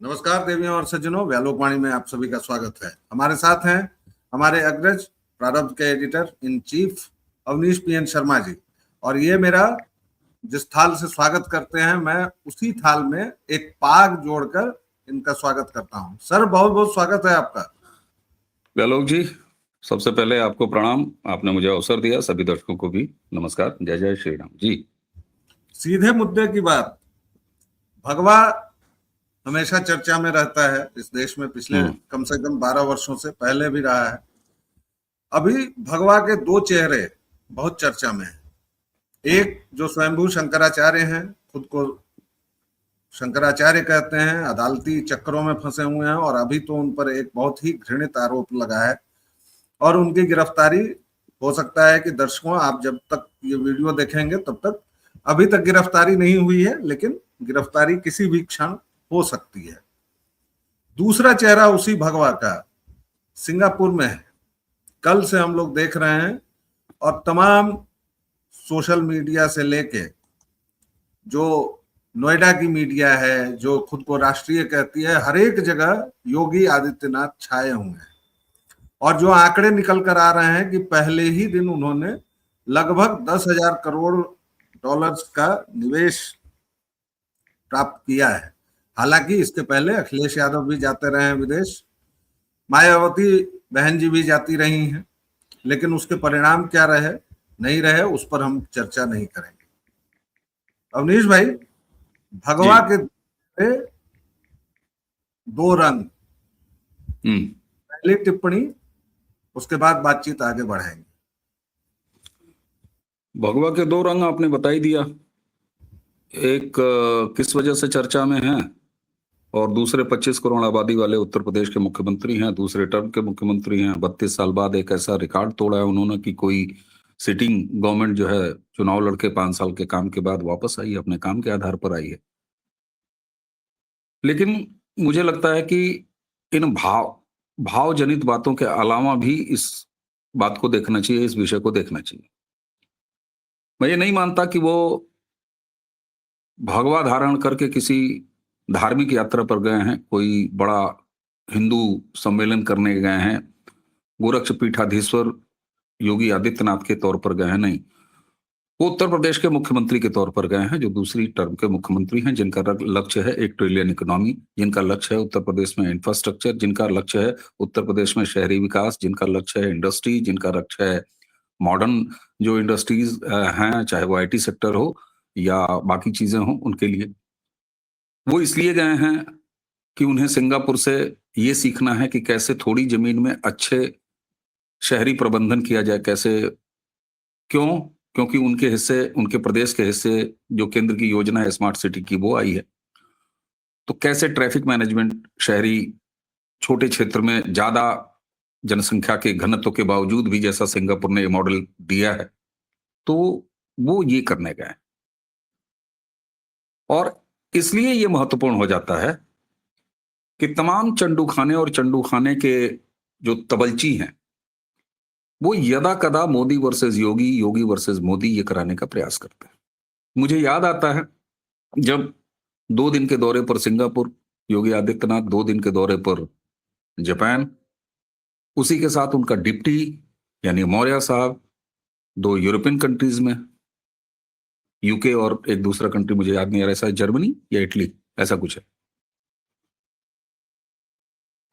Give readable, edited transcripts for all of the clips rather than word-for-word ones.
नमस्कार देवियों और सज्जनों, व्यालोकवाणी में आप सभी का स्वागत है। हमारे साथ हैं हमारे अग्रज प्रारब्ध के editor in chief Avnish PN Sharma ji. और ये मेरा जिस थाल से स्वागत करते हैं, मैं उसी थाल में एक पाग जोड़कर इनका स्वागत करता हूं। सर, बहुत बहुत स्वागत है आपका। व्यालोक जी, सबसे पहले आपको प्रणाम। आपने मुझे अवसर दिया, सभी दर्शकों को भी नमस्कार। जय जय श्री राम जी। सीधे मुद्दे की बात। भगवा हमेशा चर्चा में रहता है इस देश में, पिछले कम से कम 12 वर्षों से, पहले भी रहा है। अभी भगवा के दो चेहरे बहुत चर्चा में हैं। एक जो स्वयंभू शंकराचार्य हैं, खुद को शंकराचार्य कहते हैं, अदालती चक्रों में फंसे हुए हैं और अभी तो उन पर एक बहुत ही घृणित आरोप लगा है और उनकी गिरफ्तारी हो सकता है कि दर्शकों, आप जब तक ये वीडियो देखेंगे तब तक अभी तक गिरफ्तारी नहीं हुई है, लेकिन गिरफ्तारी किसी भी क्षण हो सकती है। दूसरा चेहरा उसी भगवा का सिंगापुर में है। कल से हम लोग देख रहे हैं और तमाम सोशल मीडिया से लेके जो नोएडा की मीडिया है, जो खुद को राष्ट्रीय कहती है, हर एक जगह योगी आदित्यनाथ छाए हुए हैं। और जो आंकड़े निकल कर आ रहे हैं कि पहले ही दिन उन्होंने लगभग 10,000 करोड़ डॉलर्स का निवेश प्राप्त किया है। हालांकि इसके पहले अखिलेश यादव भी जाते रहे हैं विदेश, मायावती बहन जी भी जाती रही हैं, लेकिन उसके परिणाम क्या रहे नहीं रहे उस पर हम चर्चा नहीं करेंगे। अवनीश भाई, भगवा के दो रंग, पहली टिप्पणी, उसके बाद बातचीत आगे बढ़ाएंगे। भगवा के दो रंग आपने बता ही दिया। एक किस वजह से चर्चा में है और दूसरे 25 करोड़ आबादी वाले उत्तर प्रदेश के मुख्यमंत्री हैं, दूसरे टर्म के मुख्यमंत्री हैं। 32 साल बाद एक ऐसा रिकॉर्ड तोड़ा है उन्होंने कि कोई सिटिंग गवर्नमेंट जो है चुनाव लड़के 5 साल के काम के बाद वापस आई, अपने काम के आधार पर आई है। लेकिन मुझे लगता है कि इन भाव जनित बातों के अलावा भी इस बात को देखना चाहिए, इस विषय को देखना चाहिए। मैं ये नहीं मानता कि वो भगवा धारण करके किसी धार्मिक यात्रा पर गए हैं, कोई बड़ा हिंदू सम्मेलन करने गए हैं, गोरक्ष पीठाधीश्वर योगी आदित्यनाथ के तौर पर गए हैं। नहीं, वो उत्तर प्रदेश के मुख्यमंत्री के तौर पर गए हैं, जो दूसरी टर्म के मुख्यमंत्री हैं, जिनका लक्ष्य है 1 ट्रिलियन इकोनॉमी, जिनका लक्ष्य है उत्तर प्रदेश में इंफ्रास्ट्रक्चर, जिनका लक्ष्य है उत्तर प्रदेश में शहरी विकास, जिनका लक्ष्य है इंडस्ट्री, जिनका लक्ष्य है मॉडर्न जो इंडस्ट्रीज हैं, चाहे वो IT सेक्टर हो या बाकी चीजें हो, उनके लिए वो इसलिए गए हैं कि उन्हें सिंगापुर से ये सीखना है कि कैसे थोड़ी जमीन में अच्छे शहरी प्रबंधन किया जाए। कैसे? क्यों? क्योंकि उनके हिस्से, उनके प्रदेश के हिस्से जो केंद्र की योजना है स्मार्ट सिटी की, वो आई है। तो कैसे ट्रैफिक मैनेजमेंट शहरी छोटे क्षेत्र में ज्यादा जनसंख्या के घनत्व के बावजूद भी, जैसा सिंगापुर ने ये मॉडल दिया है, तो वो ये करने गए। और इसलिए ये महत्वपूर्ण हो जाता है कि तमाम चंडू खाने और चंडू खाने के जो तबलची हैं, वो यदा कदा मोदी वर्सेस योगी, योगी वर्सेस मोदी ये कराने का प्रयास करते हैं। मुझे याद आता है जब 2 दिन के दौरे पर सिंगापुर, योगी आदित्यनाथ 2 दिन के दौरे पर जापान, उसी के साथ उनका डिप्टी यानी मौर्य साहब 2 यूरोपियन कंट्रीज में, यूके और एक दूसरा कंट्री मुझे याद नहीं आ रहा, ऐसा जर्मनी या इटली, ऐसा कुछ है।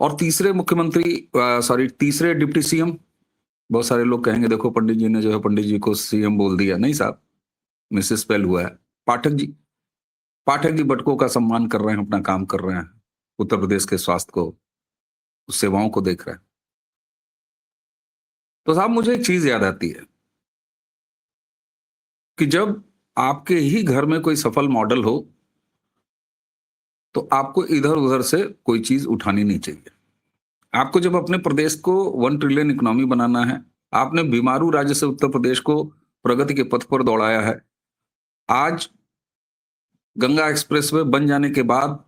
और तीसरे तीसरे डिप्टी CM, बहुत सारे लोग कहेंगे देखो पंडित जी ने जो है पंडित जी को CM बोल दिया। नहीं साहब, मिसेस स्पेल हुआ है। पाठक जी बटकों का सम्मान कर रहे हैं, अपना काम कर रहे हैं, उत्तर प्रदेश के स्वास्थ्य को, सेवाओं को देख रहे हैं। तो साहब, मुझे एक चीज याद आती है कि जब आपके ही घर में कोई सफल मॉडल हो तो आपको इधर उधर से कोई चीज उठानी नहीं चाहिए। आपको जब अपने प्रदेश को 1 ट्रिलियन इकोनॉमी बनाना है, आपने बीमारू राज्य से उत्तर प्रदेश को प्रगति के पथ पर दौड़ाया है। आज गंगा एक्सप्रेसवे बन जाने के बाद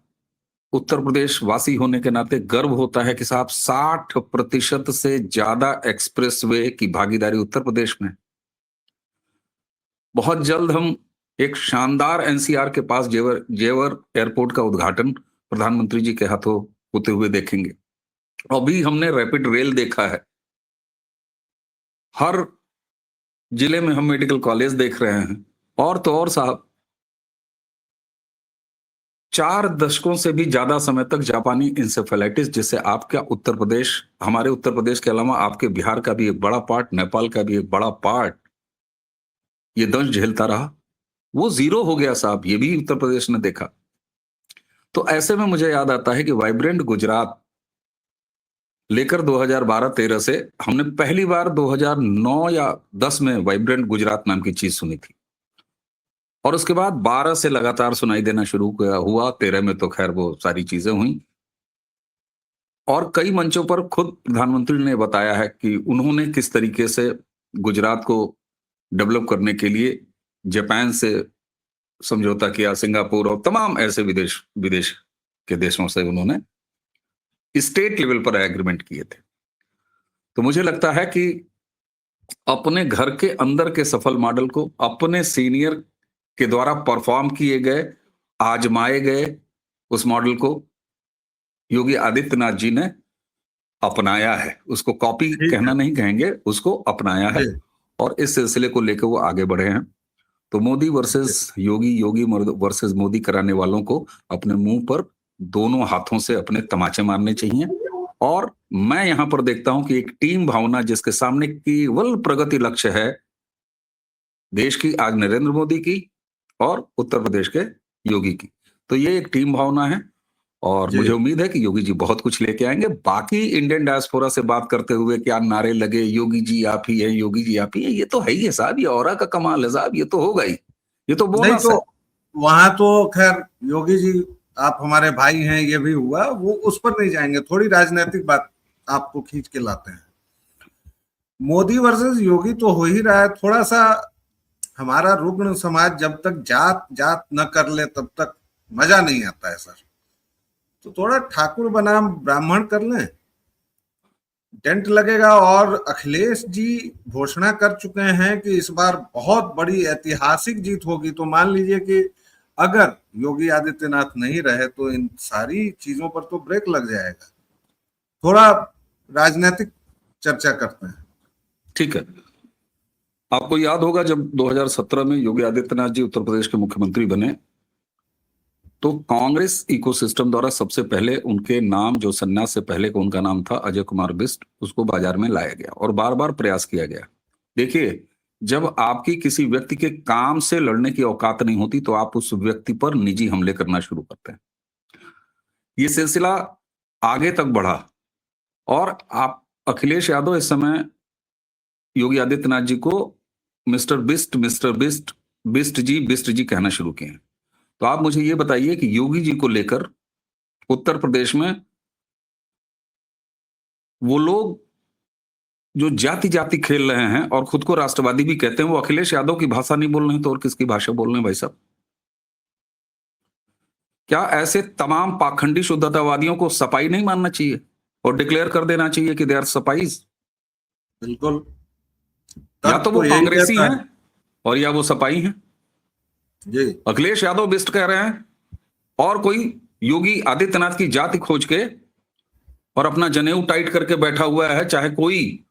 उत्तर प्रदेश वासी होने के नाते गर्व होता है कि साहब 60% से ज्यादा एक्सप्रेसवे की भागीदारी उत्तर प्रदेश में। बहुत जल्द हम एक शानदार NCR के पास जेवर एयरपोर्ट का उद्घाटन प्रधानमंत्री जी के हाथों होते हुए देखेंगे। अभी हमने रैपिड रेल देखा है, हर जिले में हम मेडिकल कॉलेज देख रहे हैं। और तो और साहब, 4 दशकों से भी ज्यादा समय तक जापानी इंसेफेलाइटिस, जिससे आपका उत्तर प्रदेश, हमारे उत्तर प्रदेश के अलावा आपके बिहार का भी एक बड़ा पार्ट, नेपाल का भी एक बड़ा पार्ट ये दंश झेलता रहा, वो 0 हो गया साहब। ये भी उत्तर प्रदेश ने देखा। तो ऐसे में मुझे याद आता है कि वाइब्रेंट गुजरात लेकर 2012-13 से हमने पहली बार 2009 या 10 में वाइब्रेंट गुजरात नाम की चीज सुनी थी, और उसके बाद 12 से लगातार सुनाई देना शुरू हुआ। 13 में तो खैर वो सारी चीजें हुई, और कई मंचों पर खुद प्रधानमंत्री ने बताया है कि उन्होंने किस तरीके से गुजरात को डेवलप करने के लिए जापान से समझौता किया, सिंगापुर और तमाम ऐसे विदेश के देशों से उन्होंने स्टेट लेवल पर एग्रीमेंट किए थे। तो मुझे लगता है कि अपने घर के अंदर के सफल मॉडल को अपने सीनियर के द्वारा परफॉर्म किए गए, आजमाए गए उस मॉडल को योगी आदित्यनाथ जी ने अपनाया है। उसको कॉपी कहना नहीं कहेंगे, उसको अपनाया है, और इस सिलसिले को लेकर वो आगे बढ़े हैं। तो मोदी वर्सेस योगी, योगी वर्सेस मोदी कराने वालों को अपने मुंह पर दोनों हाथों से अपने तमाचे मारने चाहिए। और मैं यहां पर देखता हूं कि एक टीम भावना जिसके सामने केवल प्रगति लक्ष्य है देश की, आज नरेंद्र मोदी की और उत्तर प्रदेश के योगी की, तो ये एक टीम भावना है, और मुझे उम्मीद है कि योगी जी बहुत कुछ लेके आएंगे। बाकी इंडियन डायस्पोरा से बात करते हुए क्या नारे लगे, योगी जी आप ही है, योगी जी आप ही है, ये तो है ही है साहब, ये ऑरा का कमाल है साहब, ये तो होगा ही, ये तो बोनस है। वहां तो खैर योगी जी आप हमारे भाई हैं, ये भी हुआ, वो उस पर नहीं जाएंगे, थोड़ी राजनीतिक बात आपको खींच के लाते हैं। मोदी वर्सेस योगी तो हो ही रहा है। थोड़ा सा हमारा रुग्ण समाज जब तक जात जात न कर ले तब तक मजा नहीं आता है सर। तो थोड़ा ठाकुर बनाम ब्राह्मण कर लें, डेंट लगेगा। और अखिलेश जी घोषणा कर चुके हैं कि इस बार बहुत बड़ी ऐतिहासिक जीत होगी। तो मान लीजिए कि अगर योगी आदित्यनाथ नहीं रहे तो इन सारी चीजों पर तो ब्रेक लग जाएगा। थोड़ा राजनीतिक चर्चा करते हैं। ठीक है। आपको याद होगा जब 2017 में योगी आदित्यनाथ जी उत्तर प्रदेश के मुख्यमंत्री बने, तो कांग्रेस इकोसिस्टम द्वारा सबसे पहले उनके नाम, जो संन्यास से पहले का उनका नाम था अजय कुमार बिष्ट, उसको बाजार में लाया गया और बार बार प्रयास किया गया। देखिए, जब आपकी किसी व्यक्ति के काम से लड़ने की औकात नहीं होती तो आप उस व्यक्ति पर निजी हमले करना शुरू करते हैं। ये सिलसिला आगे तक बढ़ा, और आप अखिलेश यादव इस समय योगी आदित्यनाथ जी को मिस्टर बिष्ट, मिस्टर बिष्ट, बिष्ट जी कहना शुरू किए हैं। तो आप मुझे ये बताइए कि योगी जी को लेकर उत्तर प्रदेश में वो लोग जो जाति जाति खेल रहे हैं और खुद को राष्ट्रवादी भी कहते हैं, वो अखिलेश यादव की भाषा नहीं बोल रहे हैं तो और किसकी भाषा बोल रहे हैं भाई साहब? क्या ऐसे तमाम पाखंडी शुद्धतावादियों को सपाई नहीं मानना चाहिए और डिक्लेयर कर देना चाहिए कि दे आर सपाईज? बिल्कुल। या तो वो कांग्रेसी हैं और या वो सपाई हैं। जी। अखिलेश यादव बिष्ट कह रहे हैं, और कोई योगी आदित्यनाथ की जाति खोज के और अपना जनेऊ टाइट करके बैठा हुआ है, चाहे कोई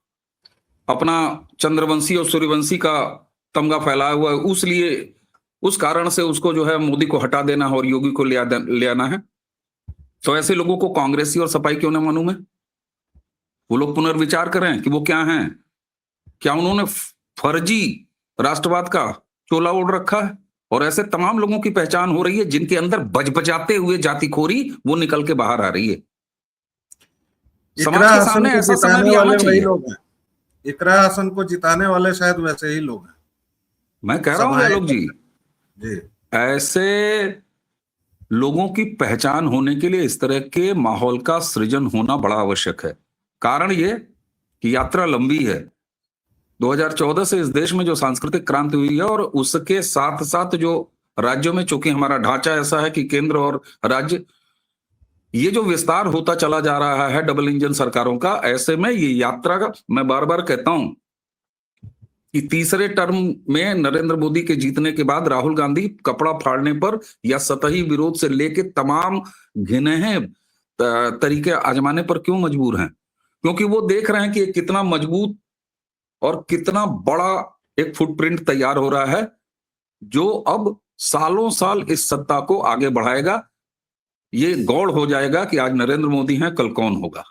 अपना चंद्रवंशी और सूर्यवंशी का तमगा फैलाया हुआ है, उस कारण से उसको जो है मोदी को हटा देना और योगी को ले आना है। तो ऐसे लोगों को कांग्रेसी और सपाई क्यों ना मानूं मैं? वो लोग पुनर्विचार करें कि वो क्या हैं। क्या उन्होंने फर्जी राष्ट्रवाद का चोला ओढ़ रखा है? और ऐसे तमाम लोगों की पहचान हो रही है जिनके अंदर बजबजाते हुए जातिखोरी वो निकल के बाहर आ रही है। समाज के सामने ऐसा समय भी आना चाहिए। इकरा हसन को जिताने वाले शायद वैसे ही लोग हैं। मैं कह रहा हूं आलोक जी, ऐसे लोगों की पहचान होने के लिए इस तरह के माहौल का सृजन होना बड़ा आवश्यक है। कारण ये कि यात्रा लंबी है। 2014 से इस देश में जो सांस्कृतिक क्रांति हुई है, और उसके साथ साथ जो राज्यों में, चूंकि हमारा ढांचा ऐसा है कि केंद्र और राज्य, ये जो विस्तार होता चला जा रहा है डबल इंजन सरकारों का, ऐसे में ये यात्रा का, मैं बार बार कहता हूं कि तीसरे टर्म में नरेंद्र मोदी के जीतने के बाद राहुल गांधी कपड़ा फाड़ने पर या सतही विरोध से लेके तमाम घिने हैं तरीके आजमाने पर क्यों मजबूर हैं? क्योंकि वो देख रहे हैं कि कितना मजबूत और कितना बड़ा एक फुटप्रिंट तैयार हो रहा है, जो अब सालों साल इस सत्ता को आगे बढ़ाएगा। ये गौड़ हो जाएगा कि आज नरेंद्र मोदी हैं, कल कौन होगा।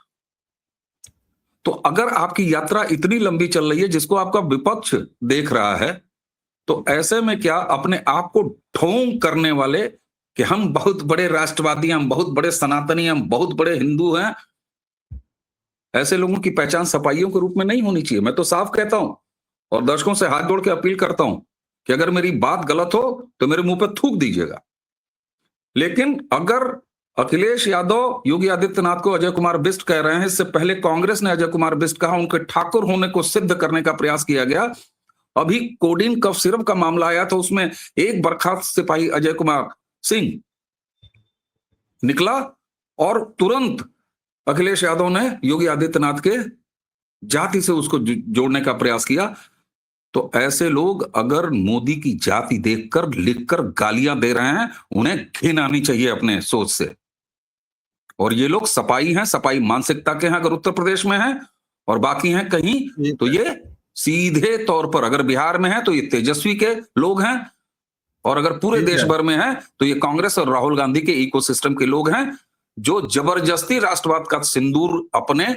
तो अगर आपकी यात्रा इतनी लंबी चल रही है जिसको आपका विपक्ष देख रहा है, तो ऐसे में क्या अपने आप को ढोंग करने वाले कि हम बहुत बड़े राष्ट्रवादी, हम बहुत बड़े सनातनी, हम बहुत बड़े हिंदू हैं, ऐसे लोगों की पहचान सपाइयों के रूप में नहीं होनी चाहिए। मैं तो साफ कहता हूं और दर्शकों से हाथ जोड़ के अपील करता हूं कि अगर मेरी बात गलत हो तो मेरे मुंह पे थूक दीजिएगा। लेकिन अगर अखिलेश यादव योगी आदित्यनाथ को अजय कुमार बिष्ट कह रहे हैं, इससे पहले कांग्रेस ने अजय कुमार बिष्ट कहा, उनके ठाकुर होने को सिद्ध करने का प्रयास किया गया। अभी कोडीन कफ सिरप का मामला आया तो उसमें एक बर्खास्त सिपाही अजय कुमार सिंह निकला और तुरंत अखिलेश यादव ने योगी आदित्यनाथ के जाति से उसको जोड़ने का प्रयास किया। तो ऐसे लोग अगर मोदी की जाति देखकर लिखकर गालियां दे रहे हैं, उन्हें घिन आनी चाहिए अपने सोच से। और ये लोग सपाई हैं, सपाई मानसिकता के हैं अगर उत्तर प्रदेश में हैं, और बाकी हैं कहीं, तो ये सीधे तौर पर अगर बिहार में है तो ये तेजस्वी के लोग हैं, और अगर पूरे देश भर में है तो ये कांग्रेस और राहुल गांधी के इकोसिस्टम के लोग हैं, जो जबरदस्ती राष्ट्रवाद का सिंदूर अपने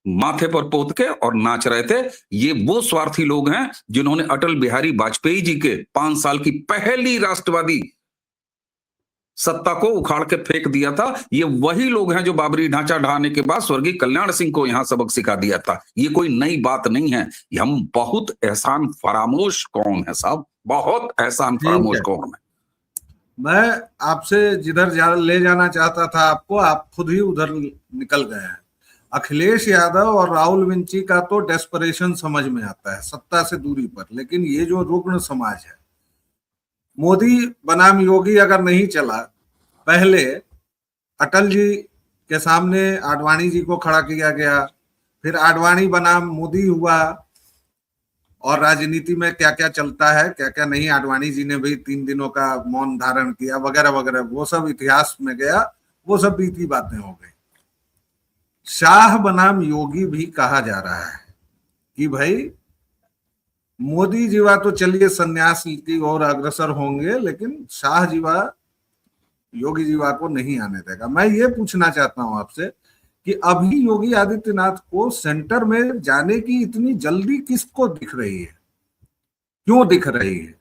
माथे पर पोत के और नाच रहे थे। ये वो स्वार्थी लोग हैं जिन्होंने अटल बिहारी वाजपेयी जी के 5 साल की पहली राष्ट्रवादी सत्ता को उखाड़ के फेंक दिया था। ये वही लोग हैं जो बाबरी ढांचा ढहाने के बाद स्वर्गीय कल्याण सिंह को यहां सबक सिखा दिया था। ये कोई नई बात नहीं है। हम बहुत एहसान फरामोश कौम है साहब, बहुत एहसान फरामोश कौम है। मैं आपसे जिधर ले जाना चाहता था आपको, आप खुद ही उधर निकल गए हैं। अखिलेश यादव और राहुल विंची का तो डेस्परेशन समझ में आता है सत्ता से दूरी पर, लेकिन ये जो रुग्ण समाज है, मोदी बनाम योगी अगर नहीं चला, पहले अटल जी के सामने आडवाणी जी को खड़ा किया गया, फिर आडवाणी बनाम मोदी हुआ, और राजनीति में क्या क्या चलता है क्या क्या नहीं, आडवाणी जी ने भी 3 दिनों का मौन धारण किया वगैरह वगैरह, वो सब इतिहास में गया, वो सब बीती बातें हो गई। शाह बनाम योगी भी कहा जा रहा है कि भाई मोदी जीवा तो चलिए संन्यास की ओर अग्रसर होंगे, लेकिन शाह जीवा योगी जीवा को नहीं आने देगा। मैं ये पूछना चाहता हूं आपसे कि अभी योगी आदित्यनाथ को सेंटर में जाने की इतनी जल्दी किसको दिख रही है, क्यों दिख रही है?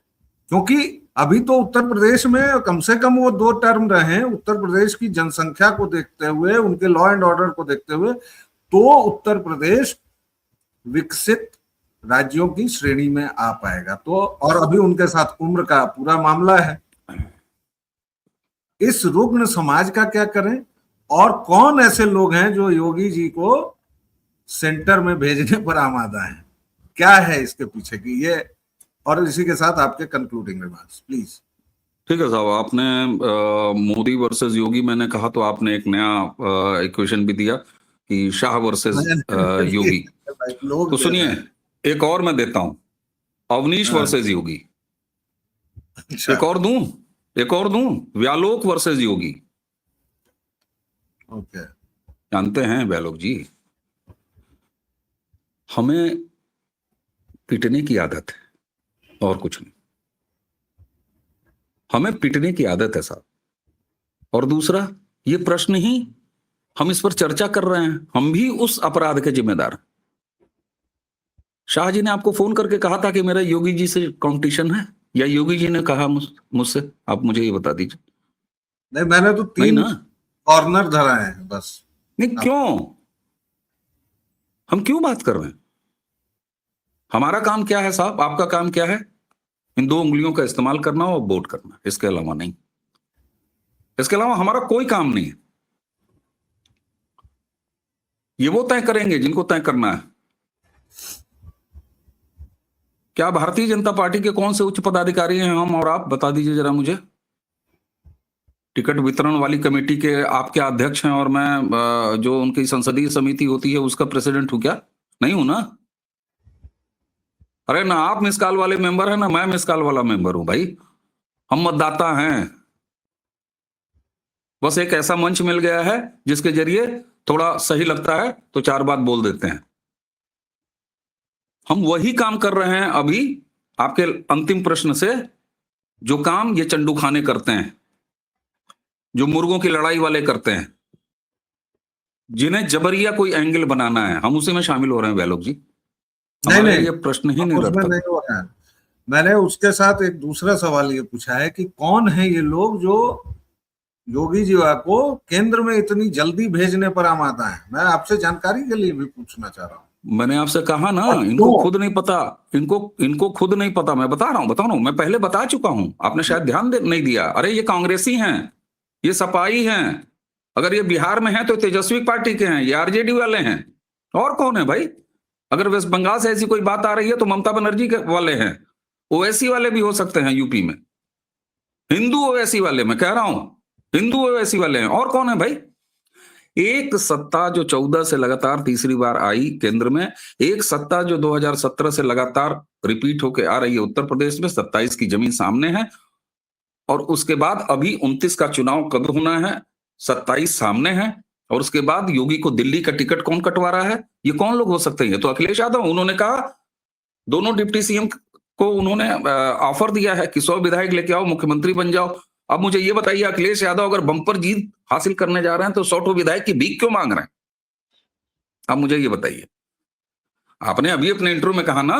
क्योंकि अभी तो उत्तर प्रदेश में कम से कम वो 2 टर्म रहे हैं। उत्तर प्रदेश की जनसंख्या को देखते हुए, उनके लॉ एंड ऑर्डर को देखते हुए, तो उत्तर प्रदेश विकसित राज्यों की श्रेणी में आ पाएगा। तो और अभी उनके साथ उम्र का पूरा मामला है। इस रुग्ण समाज का क्या करें, और कौन ऐसे लोग हैं जो योगी जी को सेंटर में भेजने पर आमादा हैं? क्या है इसके पीछे की ये, और इसी के साथ आपके कंक्लूडिंग रिमार्क्स प्लीज। ठीक है साहब, आपने मोदी वर्सेस योगी मैंने कहा, तो आपने एक नया इक्वेशन भी दिया कि शाह वर्सेस योगी। तो सुनिए, एक और मैं देता हूं, अवनीश वर्सेस योगी। एक और दूं, व्यालोक वर्सेस योगी। ओके, जानते हैं व्यालोक जी, हमें पिटने की आदत है और कुछ नहीं। हमें पिटने की आदत है साहब। और दूसरा, ये प्रश्न ही हम इस पर चर्चा कर रहे हैं, हम भी उस अपराध के जिम्मेदार हैं। शाह जी ने आपको फोन करके कहा था कि मेरा योगी जी से कंपटीशन है, या योगी जी ने कहा मुझसे? आप मुझे ये बता दीजिए। नहीं, मैंने तो 3 कॉर्नर धरा है बस। नहीं, क्यों? हम क्यों बात कर रहे हैं? हमारा काम क्या है साहब, आपका काम क्या है? इन 2 उंगलियों का इस्तेमाल करना और वोट करना, इसके अलावा नहीं। इसके अलावा हमारा कोई काम नहीं है। ये वो तय करेंगे जिनको तय करना है। क्या भारतीय जनता पार्टी के कौन से उच्च पदाधिकारी हैं हम और आप? बता दीजिए जरा मुझे। टिकट वितरण वाली कमेटी के आप क्या अध्यक्ष हैं, और मैं जो उनकी संसदीय समिति होती है उसका प्रेसिडेंट हूं क्या? नहीं हूं ना। अरे ना आप मिस कॉल वाले मेंबर है ना मैं मिस कॉल वाला मेंबर हूं भाई, हम मतदाता हैं। बस एक ऐसा मंच मिल गया है जिसके जरिए थोड़ा सही लगता है तो चार बात बोल देते हैं। हम वही काम कर रहे हैं अभी आपके अंतिम प्रश्न से, जो काम ये चंडू खाने करते हैं, जो मुर्गों की लड़ाई वाले करते हैं, जिन्हें जबरिया कोई एंगल बनाना है, हम उसी में शामिल हो रहे हैं वैलोक जी। नहीं हमारे नहीं, ये प्रश्न ही हम नहीं उसमें रखता। नहीं हो रहा है। मैंने उसके साथ एक दूसरा सवाल ये पूछा है कि कौन है ये लोग जो योगी जी को केंद्र में इतनी जल्दी भेजने पर आमादा है। मैं आपसे जानकारी के लिए भी पूछना चाह रहा हूँ। मैंने आपसे कहा ना, और इनको क्यों? खुद नहीं पता, इनको खुद नहीं पता। मैं बता रहा हूं, मैं पहले बता चुका हूं, आपने शायद ध्यान नहीं दिया। अरे ये कांग्रेसी हैं, ये सपाई हैं, अगर ये बिहार में हैं तो तेजस्वी पार्टी के हैं, ये आरजेडी वाले हैं, और कौन है भाई? अगर वेस्ट बंगाल से ऐसी कोई बात आ रही है तो ममता बनर्जी के वाले हैं, ओवैसी वाले भी हो सकते हैं यूपी में, हिंदू ओवैसी वाले, मैं कह रहा हूं हिंदू ओवैसी वाले हैं, और कौन है भाई? एक सत्ता जो 14 से लगातार तीसरी बार आई केंद्र में, एक सत्ता जो 2017 से लगातार रिपीट होके आ रही है उत्तर प्रदेश में, 27 की जमीन सामने है, और उसके बाद अभी 29 का चुनाव कब होना है, 27 सामने है, और उसके बाद योगी को दिल्ली का टिकट कौन कटवा रहा है? ये कौन लोग हो सकते हैं? तो अखिलेश यादव, उन्होंने कहा दोनों डिप्टी सीएम को उन्होंने ऑफर दिया है कि 100 विधायक लेके आओ, मुख्यमंत्री बन जाओ। अब मुझे ये बताइए, अखिलेश यादव अगर बंपर जीत हासिल करने जा रहे हैं तो 100 विधायक की भीख क्यों मांग रहे हैं? अब मुझे ये बताइए। आपने अभी अपने इंटरव्यू में कहा ना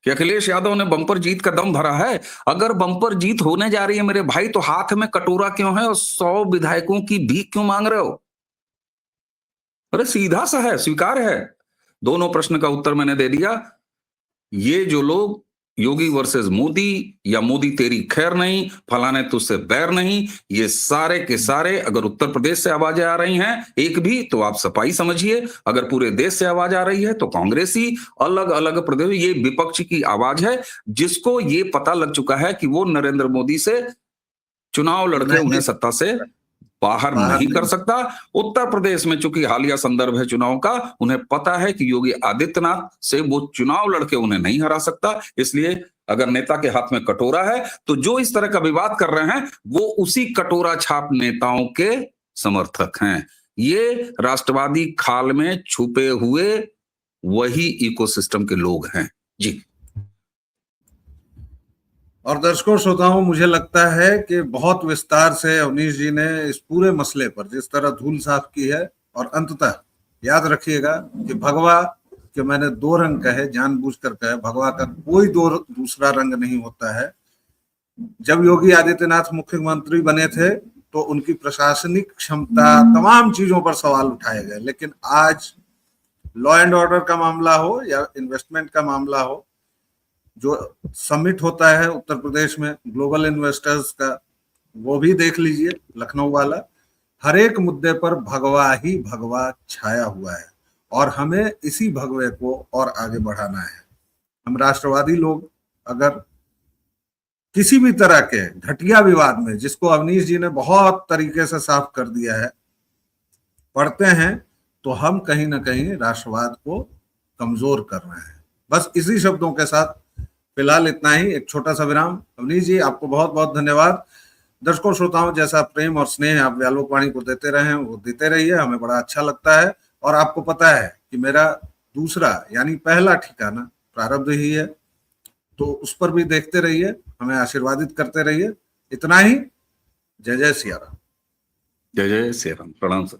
कि अखिलेश यादव ने बंपर जीत का दम भरा है। अगर बंपर जीत होने जा रही है मेरे भाई, तो हाथ में कटोरा क्यों है और 100 विधायकों की भीख क्यों मांग रहे हो? अरे सीधा सा है, स्वीकार है। दोनों प्रश्न का उत्तर मैंने दे दिया। ये जो लोग योगी वर्सेस मोदी, या मोदी तेरी खैर नहीं, फलाने तुझसे बैर नहीं, ये सारे के सारे अगर उत्तर प्रदेश से आवाजें आ रही हैं एक भी, तो आप सपाई समझिए। अगर पूरे देश से आवाज आ रही है तो कांग्रेसी, अलग अलग प्रदेश, ये विपक्ष की आवाज है, जिसको ये पता लग चुका है कि वो नरेंद्र मोदी से चुनाव लड़के नहीं, उन्हें सत्ता से बाहर नहीं कर सकता। उत्तर प्रदेश में चूंकि हालिया संदर्भ है चुनाव का, उन्हें पता है कि योगी आदित्यनाथ से वो चुनाव लड़के उन्हें नहीं हरा सकता। इसलिए अगर नेता के हाथ में कटोरा है तो जो इस तरह का विवाद कर रहे हैं वो उसी कटोरा छाप नेताओं के समर्थक हैं। ये राष्ट्रवादी खाल में छुपे हुए वही इकोसिस्टम के लोग हैं जी। और दर्शकों श्रोताओं, मुझे लगता है कि बहुत विस्तार से अवनीश जी ने इस पूरे मसले पर जिस तरह धूल साफ की है, और अंततः याद रखिएगा कि भगवा के मैंने दो रंग कहे, जानबूझकर कहे, भगवा का कोई दूसरा रंग नहीं होता है। जब योगी आदित्यनाथ मुख्यमंत्री बने थे तो उनकी प्रशासनिक क्षमता, तमाम चीजों पर सवाल उठाए गए, लेकिन आज लॉ एंड ऑर्डर का मामला हो या इन्वेस्टमेंट का मामला हो, जो समिट होता है उत्तर प्रदेश में ग्लोबल इन्वेस्टर्स का, वो भी देख लीजिए, लखनऊ वाला, हर एक मुद्दे पर भगवा ही भगवा छाया हुआ है, और हमें इसी भगवे को और आगे बढ़ाना है। हम राष्ट्रवादी लोग अगर किसी भी तरह के घटिया विवाद में, जिसको अवनीश जी ने बहुत तरीके से साफ कर दिया है, पढ़ते हैं, तो हम कहीं ना कहीं राष्ट्रवाद को कमजोर कर रहे हैं। बस इसी शब्दों के साथ फिलहाल इतना ही, एक छोटा सा विराम। अवनीश जी, आपको बहुत बहुत धन्यवाद। दर्शकों श्रोताओं, जैसा प्रेम और स्नेह आप व्यालोक वाणी को देते रहे हैं वो देते रहिए, हमें बड़ा अच्छा लगता है। और आपको पता है कि मेरा दूसरा यानी पहला ठिकाना प्रारब्ध ही है, तो उस पर भी देखते रहिए, हमें आशीर्वादित करते रहिए। इतना ही। जय जय सिया राम। जय जय श्री राम। प्रणाम सर।